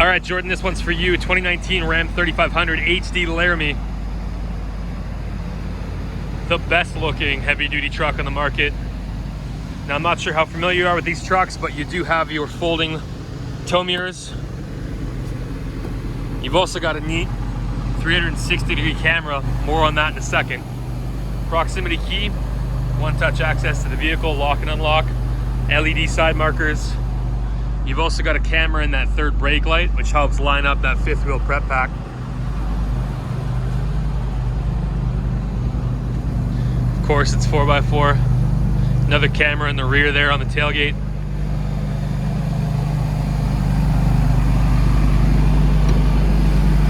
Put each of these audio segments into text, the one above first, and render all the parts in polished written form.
All right, Jordan, this one's for you. 2019 Ram 3500 HD Laramie. The best looking heavy duty truck on the market. Now, I'm not sure how familiar you are with these trucks, but you do have your folding tow mirrors. You've also got a neat 360-degree camera. More on that in a second. Proximity key, one-touch access to the vehicle, lock and unlock, LED side markers. You've also got a camera in that third brake light, which helps line up that fifth wheel prep pack. Of course, it's 4x4. Another camera in the rear there on the tailgate.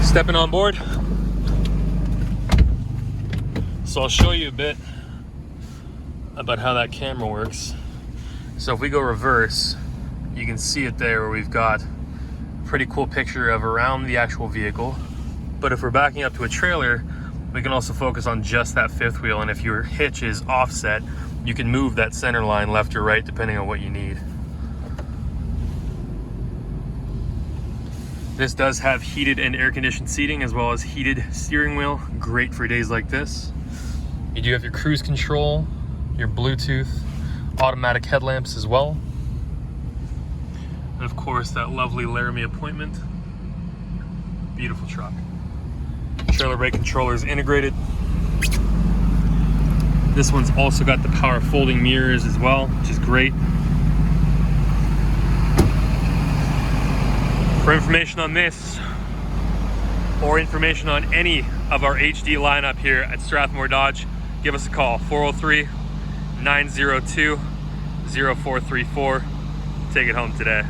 Stepping on board. So I'll show you a bit about how that camera works. So if we go reverse, you can see it there where we've got a pretty cool picture of around the actual vehicle. But if we're backing up to a trailer, we can also focus on just that fifth wheel. And if your hitch is offset, you can move that center line left or right depending on what you need. This does have heated and air conditioned seating as well as heated steering wheel. Great for days like this. You do have your cruise control, your Bluetooth, automatic headlamps as well. And of course, that lovely Laramie appointment. Beautiful truck. Trailer brake controller is integrated. This one's also got the power folding mirrors as well, which is great. For information on this, or information on any of our HD lineup here at Strathmore Dodge, give us a call, 403-902-0434. Take it home today.